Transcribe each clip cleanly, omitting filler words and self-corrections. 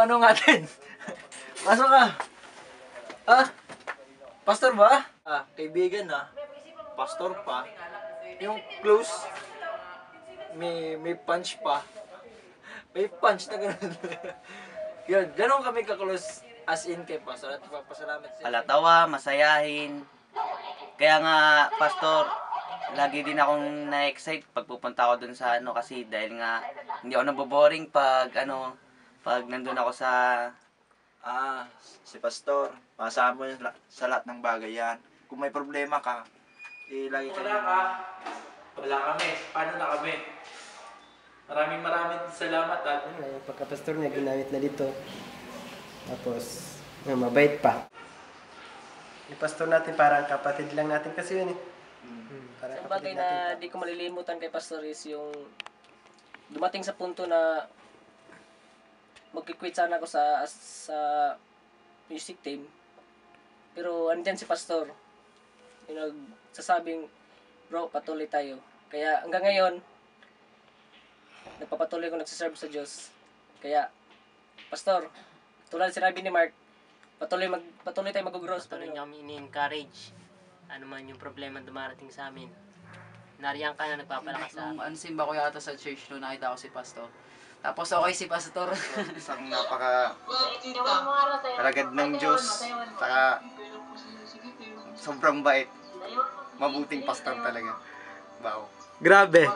ano natin. Pasok ka. Ah, pastor ba? Ah, kaibigan na. Pastor pa. Yung close. May punch pa. May punch na gano'n. Yun, gano'n kami ka-close as in kay pastor. At papasalamat siya. Palatawa, masayahin. Kaya nga, pastor, lagi din akong na-excite pag pupunta ako dun sa ano kasi dahil nga hindi ako naboboring pag nandun ako sa Si Pastor, pasama mo sa lahat ng bagay yan. Kung may problema ka, lagi ka Wala kami. Paano na kami? Maraming salamat at Yung pagka-pastor niya, ginamit na dito. Tapos, mabait pa. Yung pastor natin, parang kapatid lang natin kasi yun eh. Parang Isang bagay na di ko malilimutan kay Pastor is yung dumating sa punto na magki-quit sana ako sa music team. Pero andyan si Pastor. Yung nagsasabing, bro, patuloy tayo. Kaya hanggang ngayon, nagpapatuloy ko nagsiserve sa Diyos. Kaya, Pastor, tulad sinabi ni Mark, patuloy tayo mag-grow sa Patuloy Panginoon. niyo kami ini-encourage. Ano man yung problema dumarating sa amin. Nariyan ka na nagpapalakas sa amin. Ansimba ko yata sa church noon, nakita ko si Pastor. Tapos okay si Pastor. isang kalagad ng Diyos, saka sobrang bait. Mabuting pastor talaga. Wow. Grabe.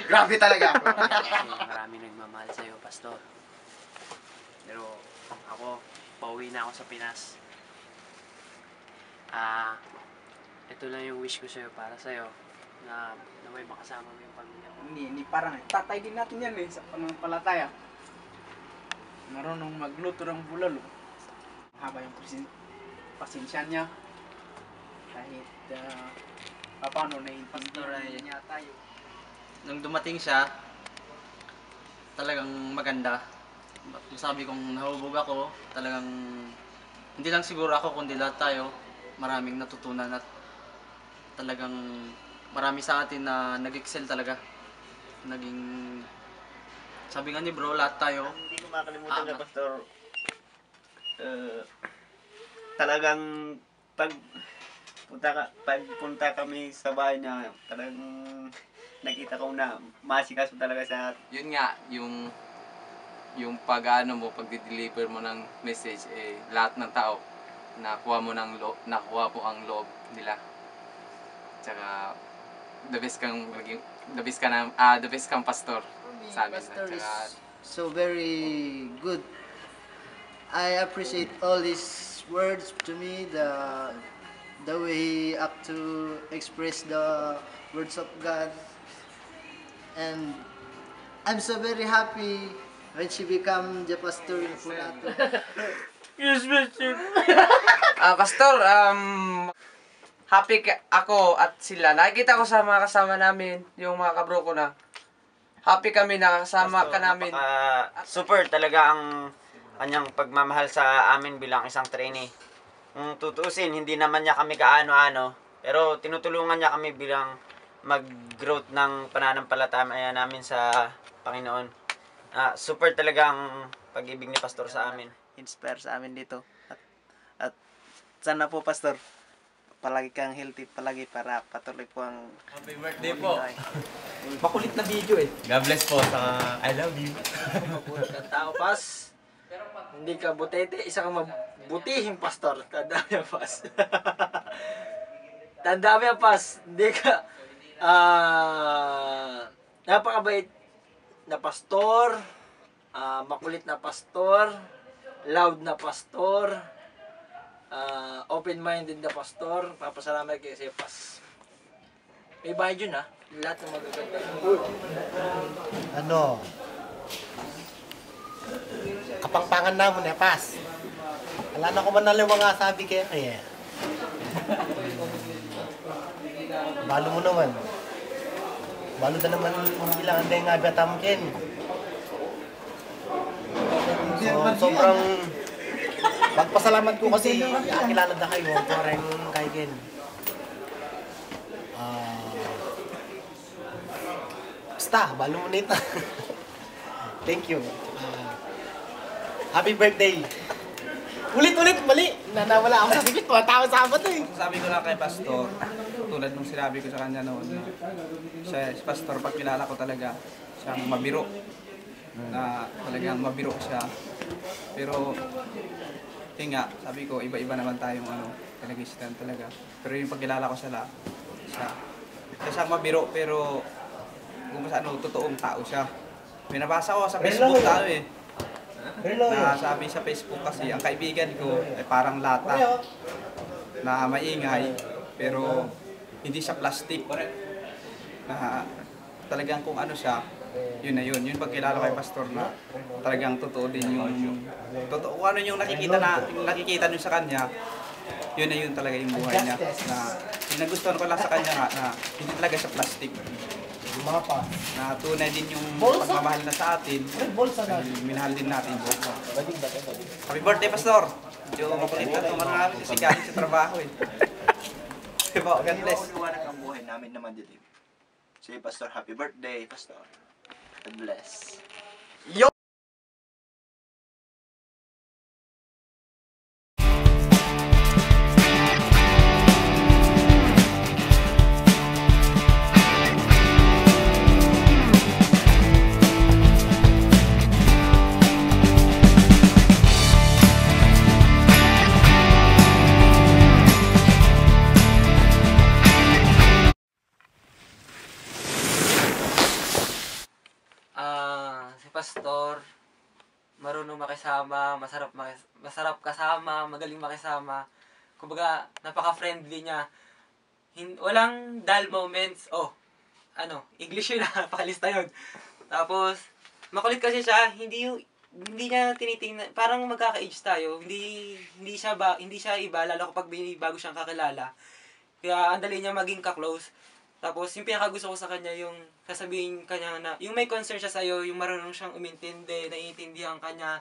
Grabe talaga. Kasi marami nagmamahal sa'yo, Pastor. Pero ako, pauwi na ako sa Pinas. Ito lang yung wish ko sa'yo para sa'yo. Na may makasama mo yung pamilya mo. Hindi parang tatay din natin yan eh, sa pananampalataya. Marunong magluto ng bulalo. Mahaba yung pasensya niya. Kahit paano naiintindihan niya tayo. nung dumating siya, talagang maganda. Masabi kong nahubog ako, talagang hindi lang siguro ako kundi lahat tayo, maraming natutunan at talagang marami sa atin na nag-excel talaga. Naging, sabi nga ni bro, lahat tayo. Hindi ko makalimutan na Pastor. Talagang pagpunta kami sa bahay niya, talagang nakita ko na masikaso talaga sa Yun nga, yung pag-ano mo, pag-deliver mo ng message, lahat ng tao nakuha po ang loob nila. Tsaka the best kang pastor sa amin. Pastor is Tsaka, so very good. I appreciate all his words to me, the way he act to express the words of God. And I'm so very happy when she become the pastor in Punato. Yes, Pastor. Pastor, happy ako at sila. Nakikita ko sa mga kasama namin, yung mga kabro ko na. Happy kami na kasama ka namin. Super talaga ang kanyang pagmamahal sa amin bilang isang trainee. Kung tutuusin, hindi naman niya kami kaano-ano, pero tinutulungan niya kami bilang mag-growth ng pananampalataya namin sa Panginoon. Super talaga ang pag-ibig ni Pastor sa amin. Inspire sa amin dito. At sana po, Pastor, palagi kang healthy palagi para patuloy po ang Happy birthday po. Makulit na video eh. God bless po sa I love you. Mabuti kang tao, Pas. Hindi ka butete, isa kang mabutihing pastor. Tandaan mo yan, Pas. Tandaan mo yan, Pas. Hindi ka, napakabait na pastor, makulit na pastor, loud na pastor, open-minded na pastor. Papasalamat kayo sa iyo, Pas. May bayad yun, ha? Lahat ng magaganda. ano, kapangpangan na mo na, Pas. Wala na ko man na mga sabi kaya kaya. Balo mo naman. Balo na naman ilang anday nga batam ken. So, sobrang magpasalamat ko kasi kilala na kayo. Parang kay Ken. Basta, balo mo nito. Thank you. Happy birthday! Ulit-ulit, mali! Nawala ako sa sipit, tumatawa sa apat eh. Sabi ko lang kay Pastor, tulad nung sinabi ko sa kanya noon, siya, si Pastor, pag kilala ko talaga, siyang mabiro. Na talagang mabiro siya. Pero, yun nga, sabi ko, iba-iba naman tayong talagistan talaga. Pero yung pagkilala ko siya, siyang mabiro, pero kung totoong tao siya. May nabasa ko sa Facebook tao eh. Na sabi sa Facebook kasi, ang kaibigan ko ay parang lata na maingay, pero hindi siya plastic. Na talagang kung ano siya, yun na yun. Yung pagkilala kay Pastor na talagang totoo din yung totoo kung ano yung nakikita nyo sa kanya, yun na yun talaga yung buhay niya. Na yung nagustuhan ko lang sa kanya nga na hindi talaga siya plastic. Na tunay din yung pagmamahal na sa atin. Minahal din natin. Happy birthday, Pastor! Medyo makulit na itong mga sisigaling sa trabaho eh. Diba? God bless. Iwanan ang buhay namin naman dito. Sige, Pastor, happy birthday, Pastor. God bless. Yo! Si Pastor, marunong makisama, masarap kasama, magaling makisama. Kumbaga, napaka-friendly niya. Walang dull moments. English yun pakalista yun. Tapos, makulit kasi siya, hindi niya tinitingnan, parang magkaka-age tayo, hindi siya iba, lalo kapag bago siyang kakilala. Kaya, ang dali niya maging ka-close. Tapos, yung pinakagusto ko sa kanya, yung sasabihin kanya na, yung may concern siya sa'yo, yung marunong siyang umintindi, naiintindihan kanya,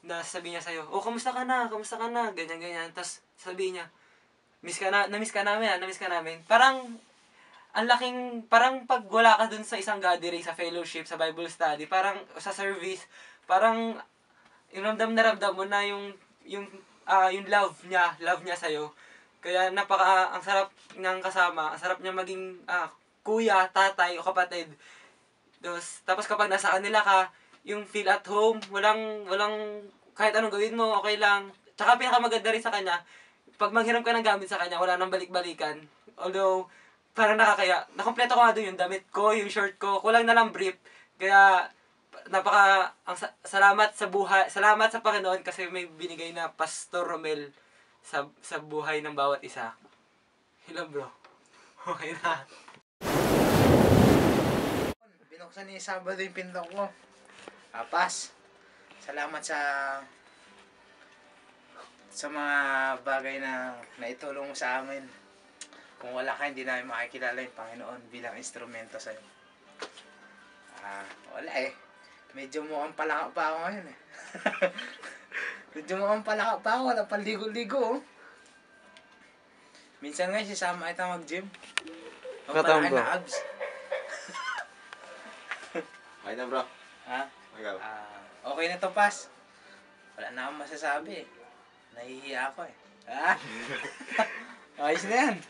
na sasabihin niya sa'yo, kamusta ka na, ganyan. Tapos, sasabihin niya, na-miss ka namin. Parang pag wala ka dun sa isang gathering, sa fellowship, sa Bible study, parang sa service, parang, yung ramdam mo na yung love niya sa'yo. Kaya ang sarap ng kasama, ang sarap niya maging kuya, tatay, o kapatid. Tapos kapag nasa kanila ka, yung feel at home, walang kahit anong gawin mo, okay lang. Tsaka pinakamaganda rin sa kanya, pag maghiram ka ng gamit sa kanya, wala nang balik-balikan. Although, parang nakakaya. Nakompleto ko nga doon yung damit ko, yung short ko, kulang na lang brief. Kaya, salamat sa buhay, salamat sa Panginoon kasi may binigay na Pastor Romel sa buhay ng bawat isa. Hello bro. Okay na. Binuksan ni Sabado yung pinto ko. Pas. Salamat sa mga bagay na naitulong mo sa amin. Kung wala ka, hindi namin makikilala yung Panginoon bilang instrumento sa'yo. Wala eh. Medyo mukhang palaka pa ako ngayon eh. Wala pang ligo-ligo oh. Minsan nga sisama kita mag-gym. Magpalaki na abs. Okay na, bro. Ha? Ikaw. Okay na to, Pas. Wala na akong masasabi eh. Nahihiya ako eh. Ayos na yan.